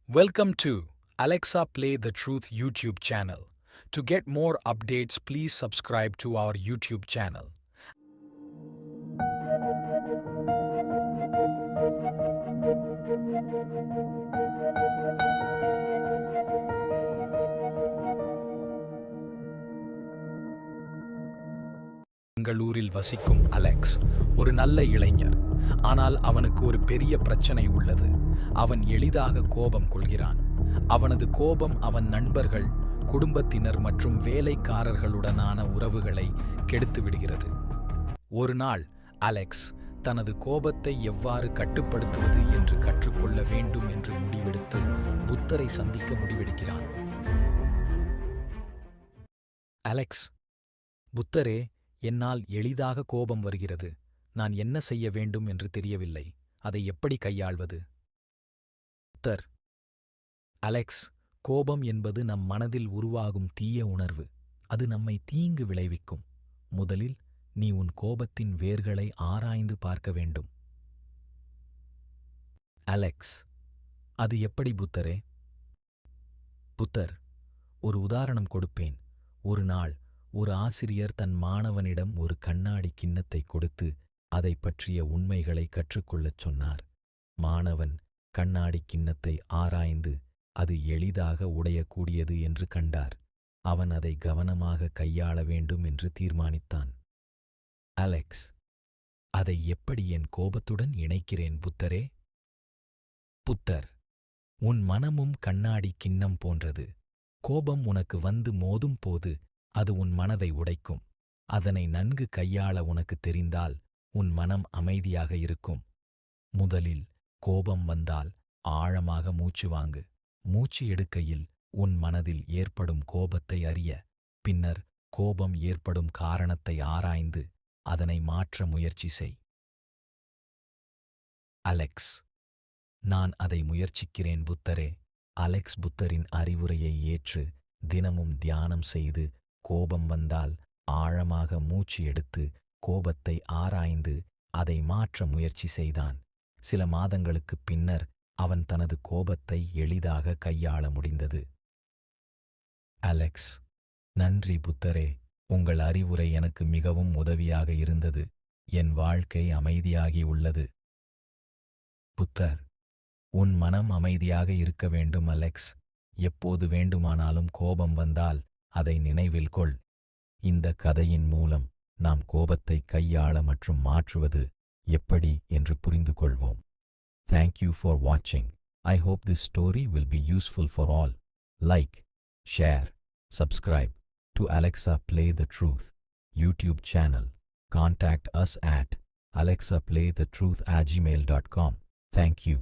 Welcome to Alexa Play the Truth YouTube channel. To get more updates, please subscribe to our YouTube channel. பெங்களூரில் வசிக்கும் Alex ஒரு நல்ல இளைஞர். ஆனால் அவனுக்கு ஒரு பெரிய பிரச்சனை உள்ளது. அவன் எளிதாக கோபம் கொள்கிறான். அவனது கோபம் அவன் நண்பர்கள், குடும்பத்தினர் மற்றும் வேலைக்காரர்களுடனான உறவுகளை கெடுத்து விடுகிறது. ஒரு நாள் அலெக்ஸ் தனது கோபத்தை எவ்வாறு கட்டுப்படுத்துவது என்று கற்றுக்கொள்ள வேண்டும் என்று முடிவெடுத்து புத்தரை சந்திக்க முடிவெடுக்கிறான். அலெக்ஸ், புத்தரே, என்னால் எளிதாக கோபம் வருகிறது. நான் என்ன செய்ய வேண்டும் என்று தெரியவில்லை. அதை எப்படி கையாள்வது? புத்தர்: அலெக்ஸ், கோபம் என்பது நம் மனதில் உருவாகும் தீய உணர்வு. அது நம்மை தீங்கு விளைவிக்கும். முதலில் நீ உன் கோபத்தின் வேர்களை ஆராய்ந்து பார்க்க வேண்டும். அலெக்ஸ்: அது எப்படி புத்தரே? புத்தர்: ஒரு உதாரணம் கொடுப்பேன். ஒரு நாள் ஒரு ஆசிரியர் தன் மாணவனிடம் ஒரு கண்ணாடி கிண்ணத்தை கொடுத்து அதை பற்றிய உண்மைகளை கற்றுக்கொள்ளச் சொன்னார். மாணவன் கண்ணாடி கிண்ணத்தை ஆராய்ந்து அது எளிதாக உடையக்கூடியது என்று கண்டார். அவன் அதை கவனமாக கையாள வேண்டும் என்று தீர்மானித்தான். அலெக்ஸ்: அதை எப்படி என் கோபத்துடன் இணைக்கிறேன் புத்தரே? புத்தர்: உன் மனமும் கண்ணாடி கிண்ணம் போன்றது. கோபம் உனக்கு வந்து மோதும் போது அது உன் மனதை உடைக்கும். அதனை நன்கு கையாள உனக்கு தெரிந்தால் உன் மனம் அமைதியாக இருக்கும். முதலில் கோபம் வந்தால் ஆழமாக மூச்சு வாங்கு. மூச்சு எடுக்கையில் உன் மனதில் ஏற்படும் கோபத்தை அறிய, பின்னர் கோபம் ஏற்படும் காரணத்தை ஆராய்ந்து அதனை மாற்ற முயற்சி செய். அலெக்ஸ்: நான் அதை முயற்சிக்கிறேன் புத்தரே. அலெக்ஸ் புத்தரின் அறிவுரையை ஏற்று தினமும் தியானம் செய்து கோபம் வந்தால் ஆழமாக மூச்சு எடுத்து கோபத்தை ஆராய்ந்து அதை மாற்ற முயற்சி செய்தான். சில மாதங்களுக்குப் பின்னர் அவன் தனது கோபத்தை எளிதாக கையாள முடிந்தது. அலெக்ஸ்: நன்றி புத்தரே. உங்கள் அறிவுரை எனக்கு மிகவும் உதவியாக இருந்தது. என் வாழ்க்கை அமைதியாகி உள்ளது. புத்தர்: உன் மனம் அமைதியாக இருக்க வேண்டும் அலெக்ஸ். எப்போது வேண்டுமானாலும் கோபம் வந்தால் அதை நினைவில் கொள். இந்த கதையின் மூலம் நாம் கோபத்தை கையாள மற்றும் மாற்றுவது எப்படி என்று புரிந்து கொள்வோம். Thank you for watching. I hope this story will be useful for all. Like, share, subscribe to Alexa Play the Truth YouTube channel. Contact us at alexaplaythetruth@gmail.com. Thank you.